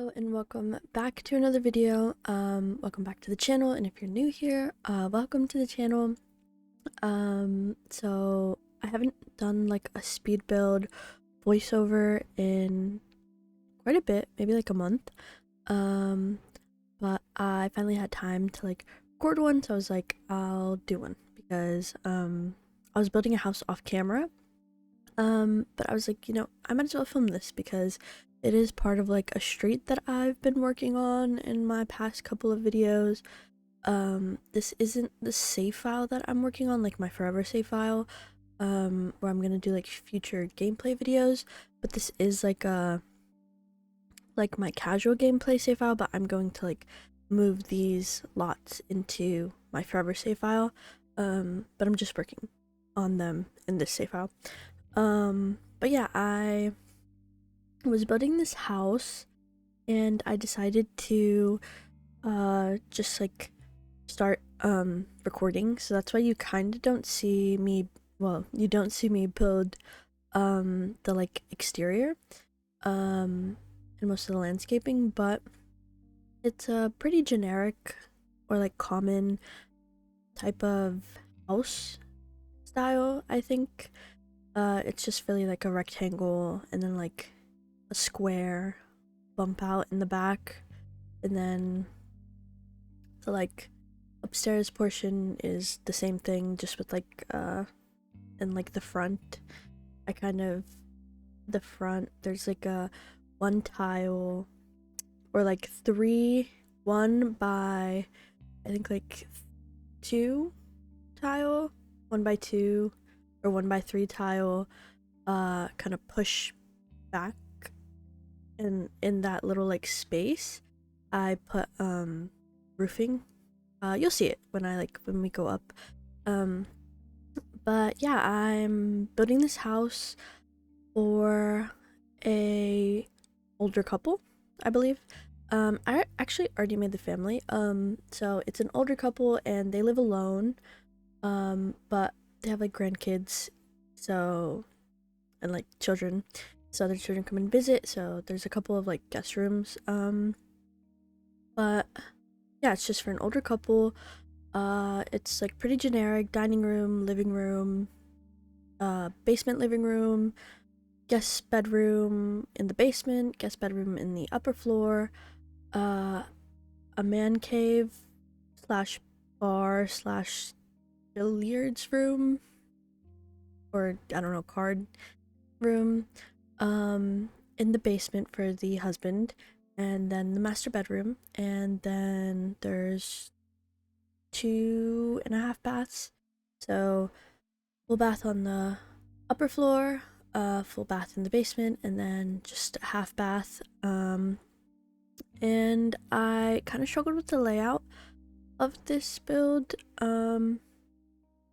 Hello and welcome back to another video. Welcome back to the channel, and if you're new here, welcome to the channel. So I haven't done like a speed build voiceover in quite a bit, maybe like a month. But I finally had time to like record one, so I was like, I'll do one because I was building a house off camera. But I was like, I might as well film this because it is part of like a street that I've been working on in my past couple of videos. This isn't the save file that I'm working on, like my forever save file, where I'm gonna do like future gameplay videos, but this is like my casual gameplay save file, but I'm going to like move these lots into my forever save file. But I'm just working on them in this save file. But yeah, I was building this house and I decided to just like start recording, so that's why you kind of don't see me, well, you don't see me build the like exterior and most of the landscaping, but it's a pretty generic or like common type of house style, I think. It's just really like a rectangle and then like a square bump out in the back, and then the like upstairs portion is the same thing, just with like and like the front, the front, there's like a one tile or like one by I think like two tile, 1x2 or 1x3 tile, kind of push back, and in that little like space I put roofing. You'll see it when we go up. But yeah, I'm building this house for a older couple, I believe. I actually already made the family. So it's an older couple and they live alone. But they have like grandkids, so, and like children, so their children come and visit, so there's a couple of like guest rooms. But yeah, it's just for an older couple. It's like pretty generic: dining room, living room, basement living room, guest bedroom in the basement, guest bedroom in the upper floor, a man cave slash bar slash billiards room, or I don't know, card room, in the basement for the husband, and then the master bedroom, and then there's 2.5 baths. So full bath on the upper floor, full bath in the basement, and then just a half bath. And I kind of struggled with the layout of this build,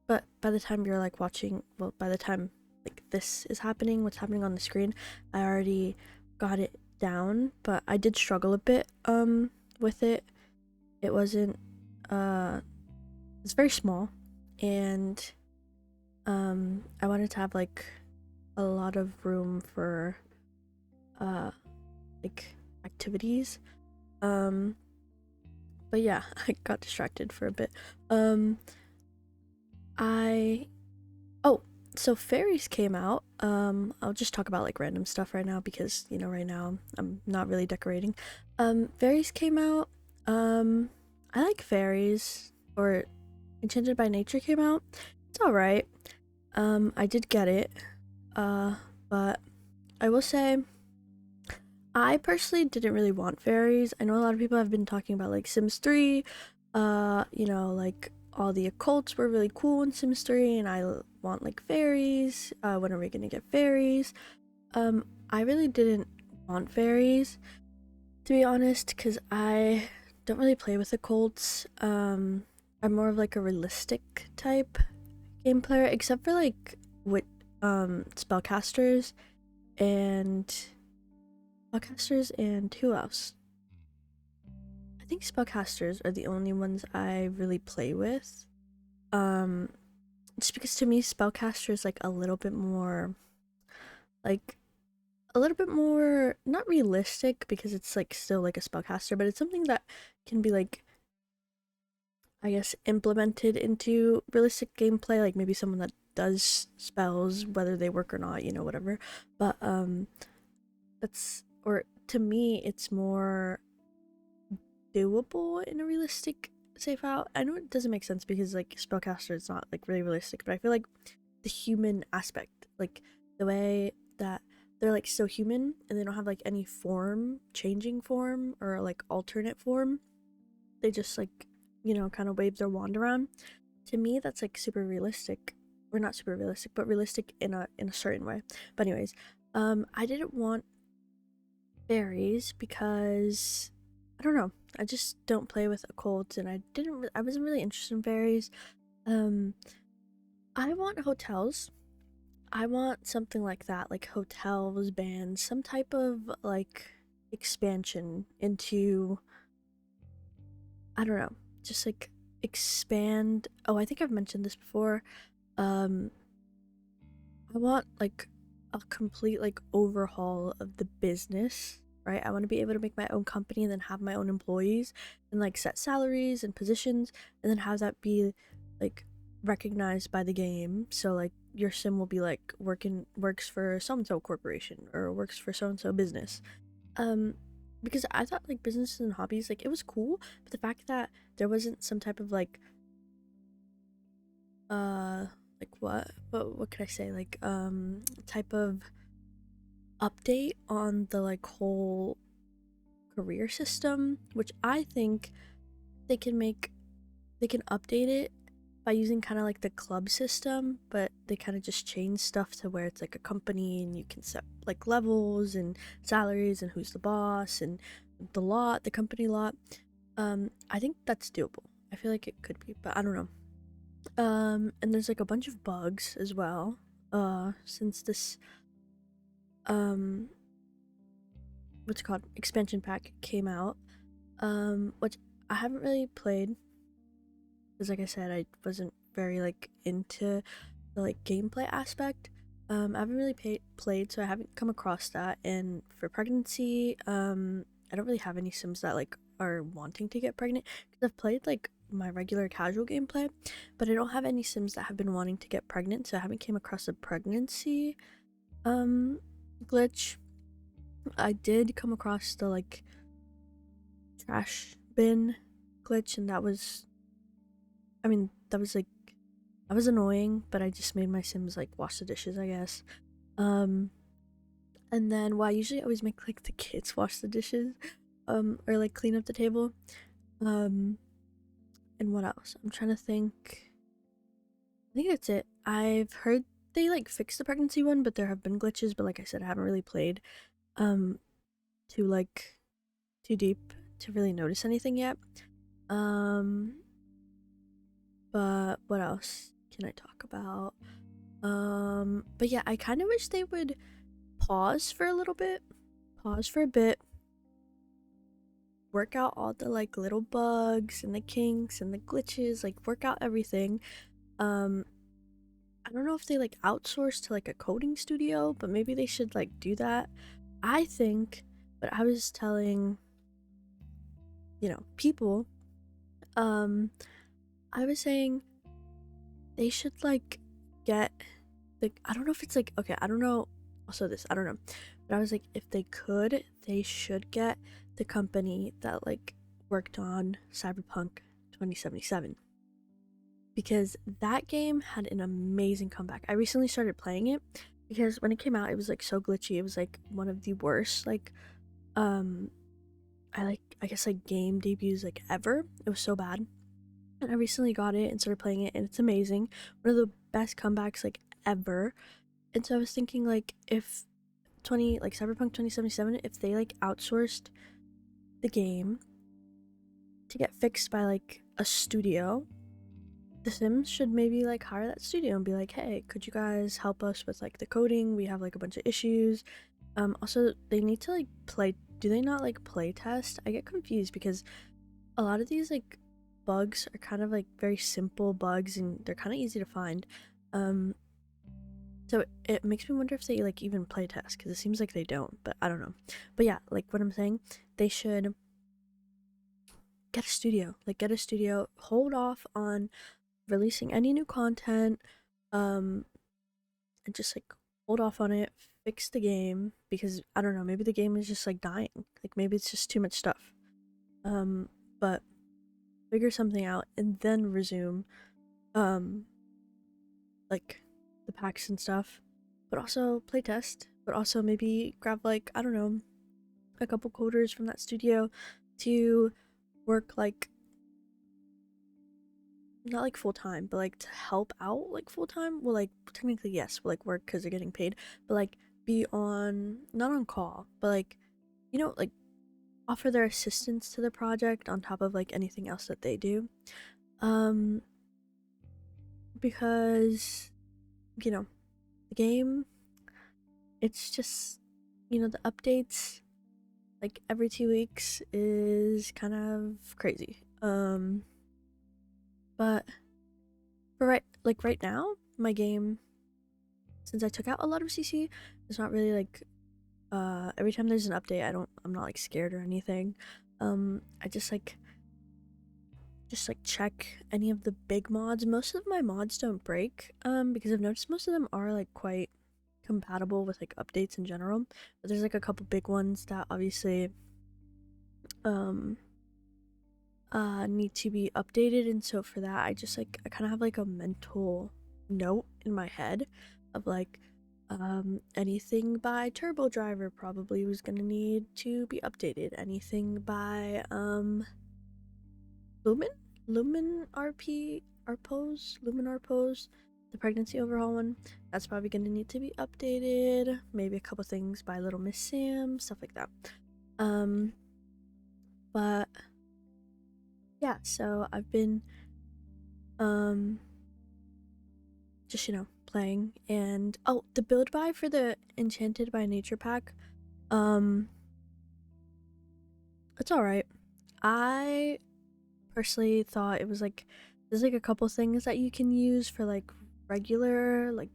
but by the time you're like watching, well, by the time like this is happening, what's happening on the screen, I already got it down, but I did struggle a bit with it. It wasn't it's very small, and I wanted to have like a lot of room for like activities. But yeah, I got distracted for a bit. Oh, so fairies came out. I'll just talk about like random stuff right now because, right now I'm not really decorating. Fairies came out. I like fairies, or Enchanted by Nature came out. It's alright. I did get it. But I will say, I personally didn't really want fairies. I know a lot of people have been talking about like Sims 3, like all the occults were really cool in Sims 3, and I want like fairies. When are we gonna get fairies? I really didn't want fairies, to be honest, because I don't really play with occults. I'm more of like a realistic type game player, except for like with spellcasters and who else? I think spellcasters are the only ones I really play with. Just because to me spellcaster is like a little bit more like a little bit more, not realistic because it's like still like a spellcaster, but it's something that can be like, I guess, implemented into realistic gameplay, like maybe someone that does spells, whether they work or not, you know, whatever. But that's, or to me it's more doable in a realistic save out. I know it doesn't make sense because like spellcaster is not like really realistic, but I feel like the human aspect, like the way that they're like so human and they don't have like any form, changing form or like alternate form. They just like, you know, kind of wave their wand around. To me, that's like super realistic. Or not super realistic, but realistic in a certain way. But anyways, I didn't want fairies because I don't know. I just don't play with occults, and I wasn't really interested in fairies. Um, I want hotels. I want something like that, like hotels, bands, some type of like expansion into, I don't know, just like expand. Oh, I think I've mentioned this before. Um, I want like a complete like overhaul of the business, right? I want to be able to make my own company and then have my own employees and like set salaries and positions and then have that be like recognized by the game. So like your sim will be like works for so and so corporation or works for so and so business. Um because I thought like businesses and hobbies, like it was cool, but the fact that there wasn't some type of uh like what could I say, like type of update on the like whole career system, which I think they can make, they can update it by using kind of like the club system, but they kind of just change stuff to where it's like a company and you can set like levels and salaries and who's the boss and the company lot. I think that's doable. I feel like it could be, but I don't know. And there's like a bunch of bugs as well. Since this um what's it called, expansion pack came out, which I haven't really played because like I said, I wasn't very like into the like gameplay aspect. I haven't really played, so I haven't come across that. And for pregnancy, I don't really have any sims that like are wanting to get pregnant because I've played like my regular casual gameplay, but I don't have any sims that have been wanting to get pregnant, so I haven't came across a pregnancy um glitch. I did come across the like trash bin glitch, and that was, I mean, that was annoying, but I just made my sims like wash the dishes, I guess. Um and then, well, I usually always make like the kids wash the dishes, or like clean up the table. Um and what else? I'm trying to think. I think that's it. I've heard they like fixed the pregnancy one, but there have been glitches, but like I said, I haven't really played um too like too deep to really notice anything yet. Um but what else can I talk about? But yeah, I kind of wish they would pause for a little bit, pause for a bit, work out all the like little bugs and the kinks and the glitches, like work out everything. Um, I don't know if they like outsource to like a coding studio, but maybe they should like do that. I think, but I was telling, you know, people, um, I was saying they should like get like, I don't know if it's like, okay, I don't know, also this, I don't know, but I was like, if they could, they should get the company that like worked on Cyberpunk 2077, because that game had an amazing comeback. I recently started playing it because when it came out it was like so glitchy. It was like one of the worst like um I guess like game debuts like ever. It was so bad. And I recently got it and started playing it, and it's amazing. One of the best comebacks like ever. And so I was thinking, like, if 20 like Cyberpunk 2077, if they like outsourced the game to get fixed by like a studio, the Sims should maybe like hire that studio and be like, hey, could you guys help us with like the coding? We have like a bunch of issues. Also they need to like play, do they not like play test? I get confused because a lot of these like bugs are kind of like very simple bugs and they're kind of easy to find. Um So it makes me wonder if they like even play test, because it seems like they don't, but I don't know. But yeah, like what I'm saying, they should get a studio. Like get a studio, hold off on releasing any new content, and just like hold off on it, fix the game, because I don't know, maybe the game is just like dying. Like maybe it's just too much stuff. But figure something out and then resume like the packs and stuff, but also playtest, but also maybe grab like, I don't know, a couple coders from that studio to work like, not like full time, but like to help out like full time. Well, like technically yes, will like work because they're getting paid, but like be on, not on call, but like, you know, like offer their assistance to the project on top of like anything else that they do. Because you know, the game, it's just, you know, the updates like every 2 weeks is kind of crazy. But for right now, my game, since I took out a lot of CC, it's not really like every time there's an update, I'm not like scared or anything. I just like check any of the big mods. Most of my mods don't break because I've noticed most of them are like quite compatible with like updates in general, but there's like a couple big ones that obviously need to be updated, and so for that I just like, I kind of have like a mental note in my head of like anything by Turbo Driver probably was gonna need to be updated. Anything by Lumen RP Arpose, Lumen Arpose, the pregnancy overhaul one, that's probably gonna need to be updated. Maybe a couple things by Little Miss Sam, stuff like that. But yeah, so I've been just, you know, playing. And oh, the build buy for the Enchanted by Nature pack, it's all right. I personally thought it was like, there's like a couple things that you can use for like regular like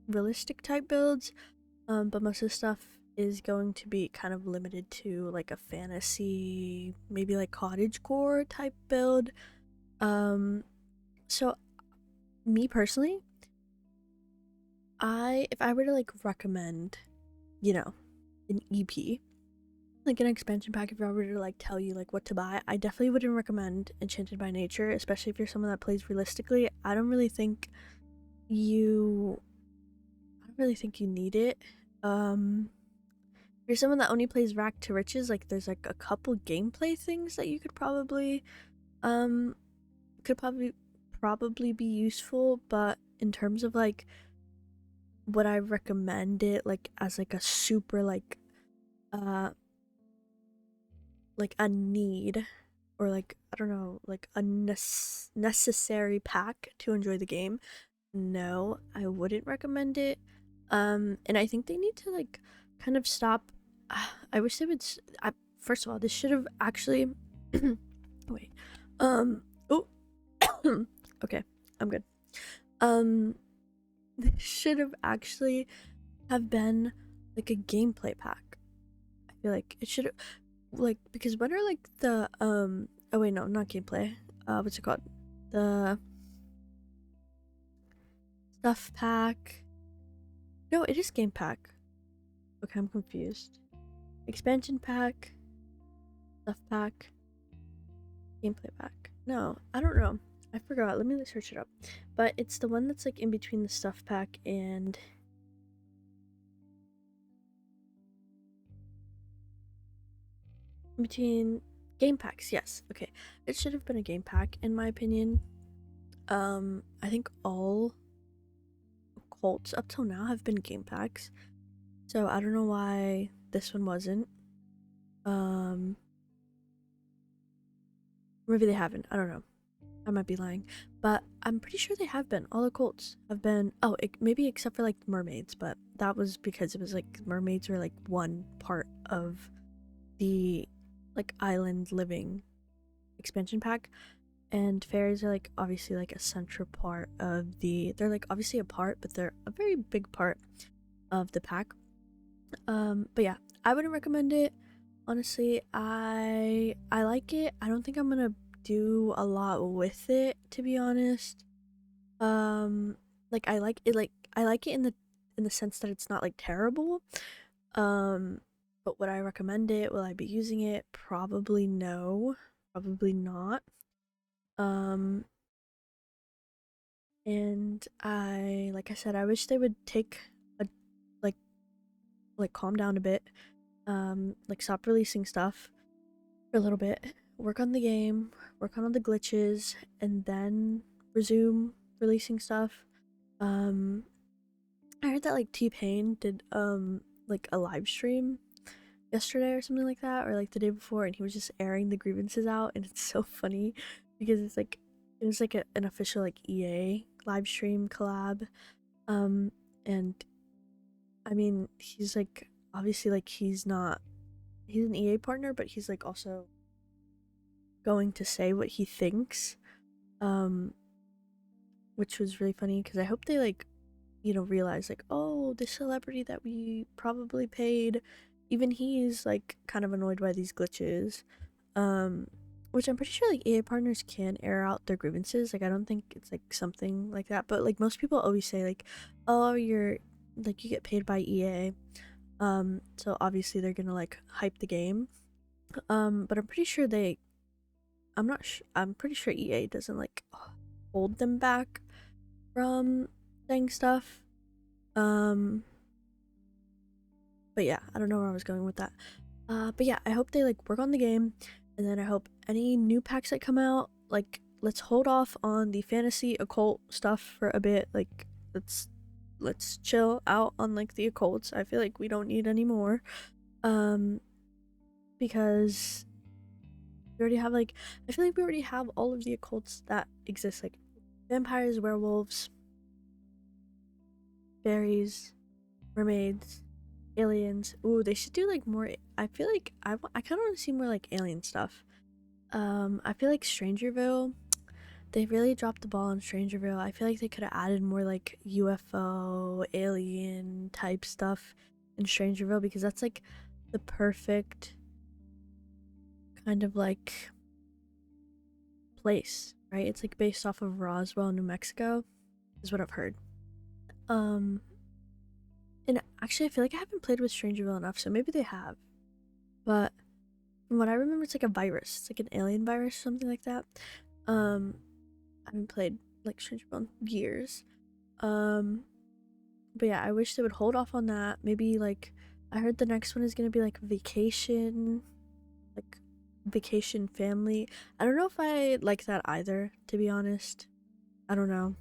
realistic type builds, but most of the stuff is going to be kind of limited to like a fantasy, maybe like cottagecore type build. So me personally, if I were to like recommend, you know, an EP, like an expansion pack, if I were to like tell you like what to buy, I definitely wouldn't recommend Enchanted by Nature, especially if you're someone that plays realistically. I don't really think you need it. If you're someone that only plays Rack to Riches, like there's like a couple gameplay things that you could probably be useful, but in terms of like would I recommend it like as like a super like a need, or like, I don't know, like a necessary pack to enjoy the game, no, I wouldn't recommend it. And I think they need to like kind of stop. I wish they would. First of all, this should have actually. Wait. Oh. Okay, I'm good. This should have actually have been like a gameplay pack. I feel like it should, like, because when are like the oh wait, no, not gameplay. What's it called? The stuff pack. No, it is game pack. Okay, I'm confused. Expansion pack, stuff pack, gameplay pack. No, I don't know. I forgot. Let me search it up. But it's the one that's like in between the stuff pack and in between game packs. Yes. Okay. It should have been a game pack in my opinion. I think all Colts up till now have been game packs. So I don't know why this one wasn't. Maybe they haven't. I don't know. I might be lying, but I'm pretty sure they have been. All the Colts have been. Oh, maybe except for like mermaids, but that was because it was like mermaids were like one part of the like island living expansion pack, and fairies are like obviously like a central part of they're like obviously a part, but they're a very big part of the pack. But yeah, I wouldn't recommend it. Honestly, I like it. I don't think I'm gonna do a lot with it, to be honest. Like I like it, in the sense that it's not like terrible. But would I recommend it? Will I be using it? Probably no. Probably not. Um and like I said, I wish they would take a like calm down a bit. Like stop releasing stuff for a little bit, work on the game, work on all the glitches, and then resume releasing stuff. Um, I heard that like T-Pain did like a live stream yesterday or something like that, or like the day before, and he was just airing the grievances out, and it's so funny because it was like an official like EA live stream collab. Um, and I mean he's like obviously like he's an EA partner, but he's like also going to say what he thinks, um which was really funny because I hope they like realize like, oh, this celebrity that we probably paid, even he's like kind of annoyed by these glitches, um which I'm pretty sure like EA partners can air out their grievances. Like I don't think it's like something like that, but like most people always say like, oh, you're like you get paid by EA, so obviously they're gonna like hype the game, but I'm pretty sure I'm pretty sure EA doesn't like hold them back from saying stuff. Um, but yeah, I don't know where I was going with that. But yeah, I hope they like work on the game, and then I hope any new packs that come out, like let's hold off on the fantasy occult stuff for a bit. Like let's chill out on like the occults. I feel like we don't need any more. Because we already have like I feel like we already have all of the occults that exist, like vampires, werewolves, fairies, mermaids, aliens. Ooh, they should do like more. I feel like I kind of want to see more like alien stuff. I feel like Strangerville, they really dropped the ball on Strangerville. I feel like they could have added more like UFO, alien type stuff in Strangerville, because that's like the perfect kind of like place, right? It's like based off of Roswell, New Mexico, is what I've heard. Um, and actually, I feel like I haven't played with Strangerville enough, so maybe they have. But from what I remember, it's like a virus. It's like an alien virus, something like that. I haven't played like Strangerville in years. Um, but yeah, I wish they would hold off on that. Maybe like I heard the next one is gonna be like like vacation family. I don't know if I like that either, to be honest. I don't know.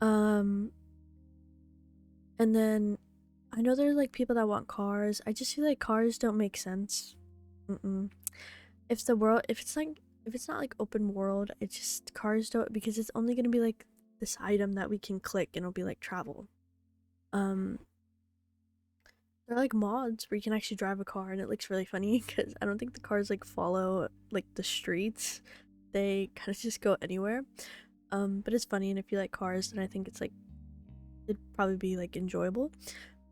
Um, and then I know there's like people that want cars. I just feel like cars don't make sense. Mm-mm. If it's not like open world, it's just cars don't, because it's only gonna be like this item that we can click and it'll be like travel. Um, there are like mods where you can actually drive a car and it looks really funny because I don't think the cars like follow like the streets. They kind of just go anywhere. But it's funny, and if you like cars, then I think it'd probably be like enjoyable.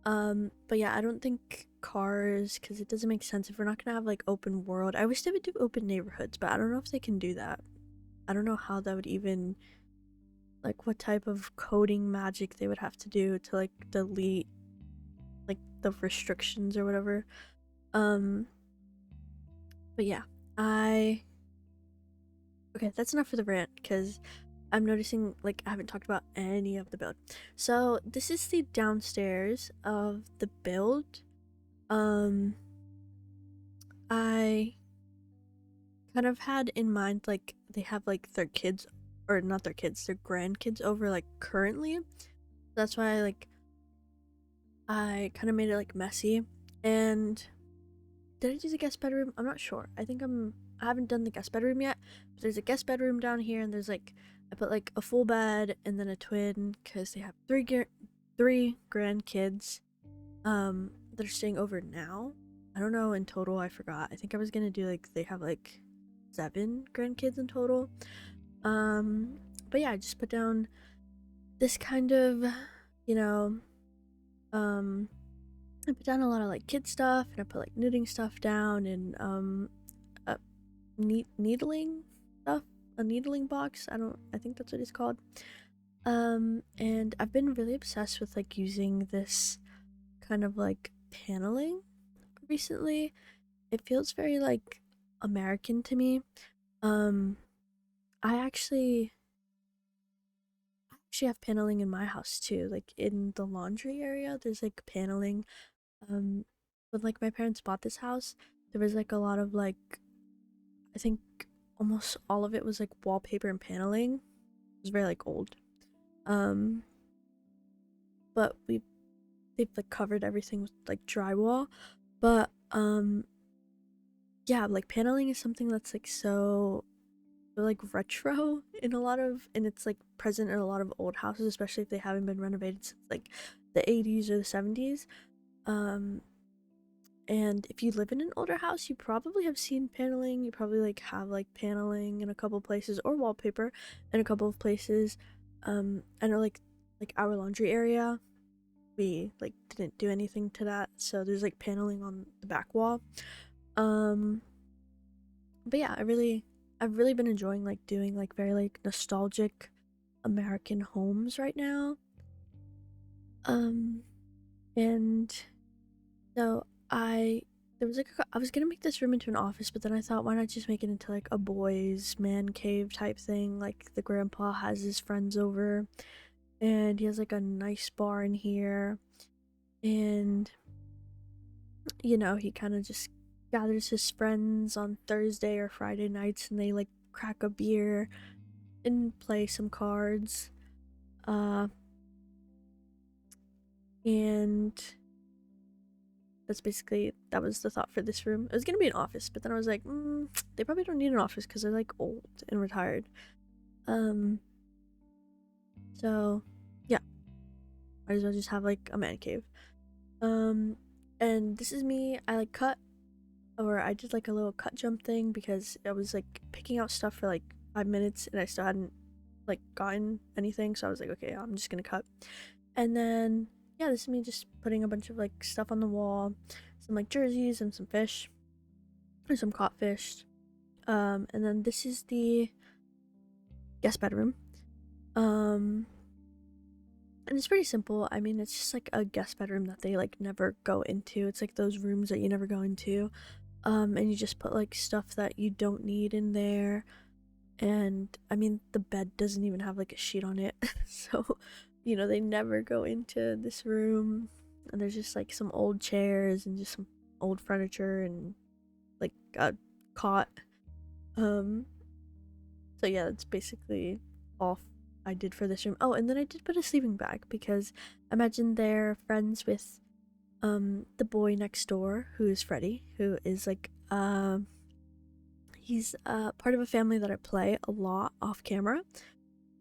But yeah, I don't think cars, because it doesn't make sense if we're not gonna have like open world. I wish they would do open neighborhoods, but I don't know if they can do that. I don't know how that would even, like what type of coding magic they would have to do to like delete like the restrictions or whatever. Um, but yeah, okay, that's enough for the rant because I'm noticing like I haven't talked about any of the build. So this is the downstairs of the build. I kind of had in mind like they have like their kids, or not their kids, their grandkids over like currently. That's why I kind of made it like messy. And did I do the guest bedroom? I'm not sure. I haven't done the guest bedroom yet. But there's a guest bedroom down here, and there's like I put like a full bed and then a twin because they have three grandkids that are staying over now. I don't know in total, I forgot. I think I was gonna do like they have like 7 grandkids in total. But yeah, I just put down this kind of, you know, I put down a lot of like kid stuff, and I put like knitting stuff down, and uh, needling stuff, a needling box. I think that's what it's called. And I've been really obsessed with like using this kind of like paneling recently. It feels very like American to me. Um, I actually have paneling in my house too. Like in the laundry area, there's like paneling. Um, when like my parents bought this house, there was like a lot of like, I think almost all of it was like wallpaper and paneling. It was very like old. Um, but they've like covered everything with like drywall. But yeah, like paneling is something that's like so like retro in a lot of, and it's like present in a lot of old houses, especially if they haven't been renovated since like the 80s or the 70s. Um, and if you live in an older house, you probably have seen paneling. You probably like have like paneling in a couple places, or wallpaper in a couple of places. I know like our laundry area, we like didn't do anything to that, so there's like paneling on the back wall. Um, but yeah, I've really been enjoying like doing like very like nostalgic American homes right now. Um, and so there was like I was gonna make this room into an office, but then I thought, why not just make it into like a boys' man cave type thing? Like the grandpa has his friends over, and he has like a nice bar in here, and he kind of just gathers his friends on Thursday or Friday nights, and they like crack a beer and play some cards. Uh, and that was the thought for this room. It was gonna be an office, but then I was like, they probably don't need an office because they're like old and retired. Um, so yeah, might as well just have like a man cave. Um, and this is me. I did like a little cut jump thing because I was like picking out stuff for like 5 minutes and I still hadn't like gotten anything, so I was like, okay, I'm just gonna cut. And then yeah, this is me just putting a bunch of like stuff on the wall, some like jerseys and some fish, and some caught fish. And then this is the guest bedroom. Um, and it's pretty simple. I mean, it's just like a guest bedroom that they like never go into. It's like those rooms that you never go into. And you just put like stuff that you don't need in there. And I mean, the bed doesn't even have like a sheet on it. So, they never go into this room. And there's just like some old chairs and just some old furniture and like a cot. Um, so yeah, that's basically all I did for this room. Oh, and then I did put a sleeping bag because imagine they're friends with the boy next door who is Freddie, who is like he's part of a family that I play a lot off camera.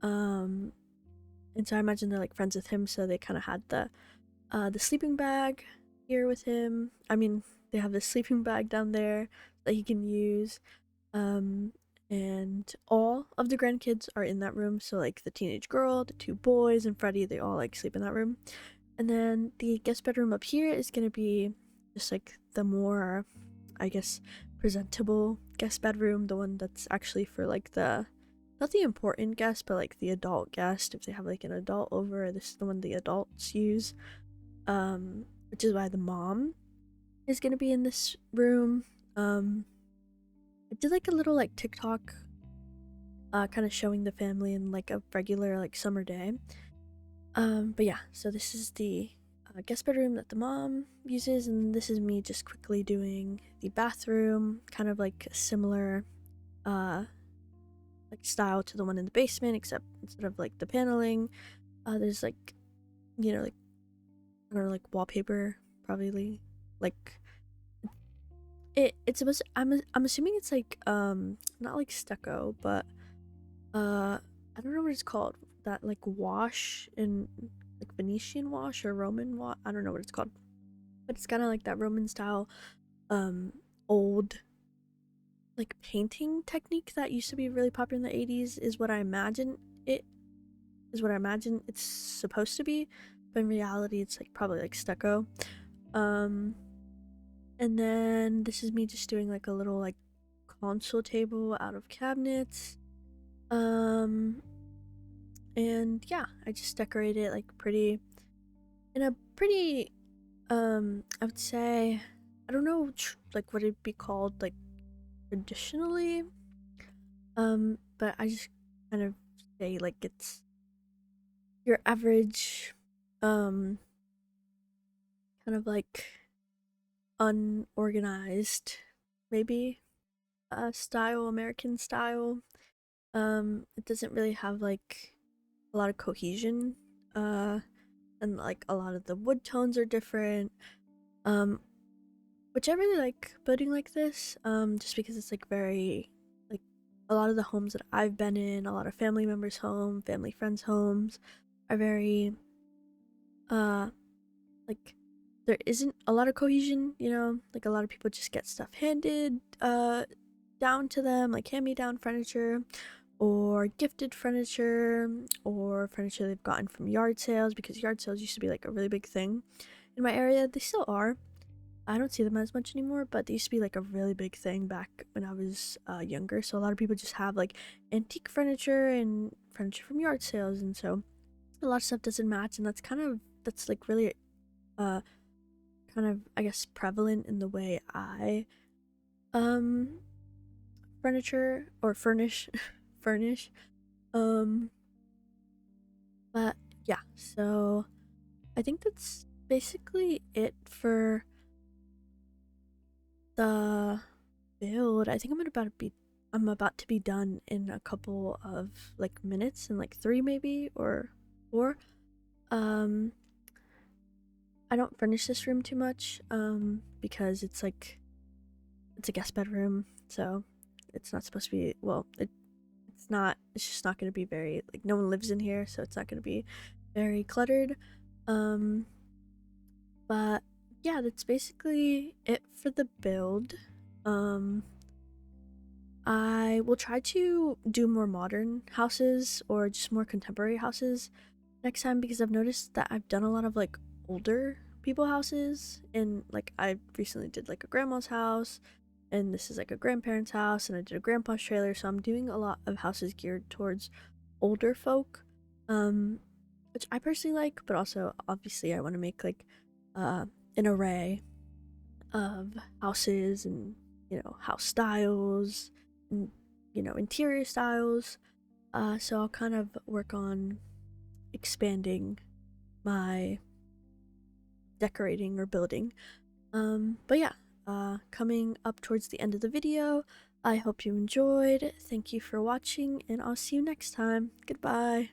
Um and so I imagine they're like friends with him, so they kind of had the sleeping bag here with him. I mean, they have this sleeping bag down there that he can use. Um and all of the grandkids are in that room, so like the teenage girl, the two boys, and Freddie, they all like sleep in that room. And then the guest bedroom up here is gonna be just like the more, I guess, presentable guest bedroom, the one that's actually for like not the important guest, but like the adult guest. If they have like an adult over, this is the one the adults use. Which is why the mom is gonna be in this room. I did like a little like TikTok, kind of showing the family in like a regular like summer day. But yeah, so this is the guest bedroom that the mom uses, and this is me just quickly doing the bathroom, kind of like similar, like style to the one in the basement, except instead of like the paneling, there's like, like I don't know, like wallpaper, probably like it's supposed to, I'm assuming it's like not like stucco, but I don't know what it's called, that like wash in like Venetian wash or Roman wash, I don't know what it's called, but it's kind of like that Roman style, um old like painting technique that used to be really popular in the 80s is what I imagine it is what I imagine it's supposed to be, but in reality it's like probably like stucco. And then this is me just doing like a little like console table out of cabinets. And yeah, I just decorate it like pretty in a pretty I would say, I don't know like what it'd be called like traditionally, but I just kind of say like it's your average um kind of like unorganized maybe style, American style. It doesn't really have like a lot of cohesion, uh and like a lot of the wood tones are different, um which I really like building like this, just because it's like very like a lot of the homes that I've been in, a lot of family members' home, family friends' homes are very uh like there isn't a lot of cohesion, you know, like a lot of people just get stuff handed down to them, like hand me down furniture or gifted furniture or furniture they've gotten from yard sales, because yard sales used to be like a really big thing in my area. They still are. I don't see them as much anymore, but they used to be like a really big thing back when I was younger. So a lot of people just have like antique furniture and furniture from yard sales, and so a lot of stuff doesn't match, and that's like really uh kind of, I guess, prevalent in the way I um furniture or furnish furnish. Um but yeah, so I think that's basically it for the build. I think I'm about to be done in a couple of like minutes, in like 3 maybe or 4. Um I don't furnish this room too much because it's like it's a guest bedroom, so it's not supposed to be, well, it's just not going to be very like, no one lives in here, so it's not going to be very cluttered. Um but yeah, that's basically it for the build. um I will try to do more modern houses or just more contemporary houses next time, because I've noticed that I've done a lot of like older people houses, and like I recently did like a grandma's house, and this is like a grandparent's house, and I did a grandpa's trailer, so I'm doing a lot of houses geared towards older folk, um which I personally like, but also obviously I want to make like an array of houses and, you know, house styles and, you know, interior styles. So I'll kind of work on expanding my decorating or building. But yeah, coming up towards the end of the video, I hope you enjoyed. Thank you for watching, and I'll see you next time. Goodbye.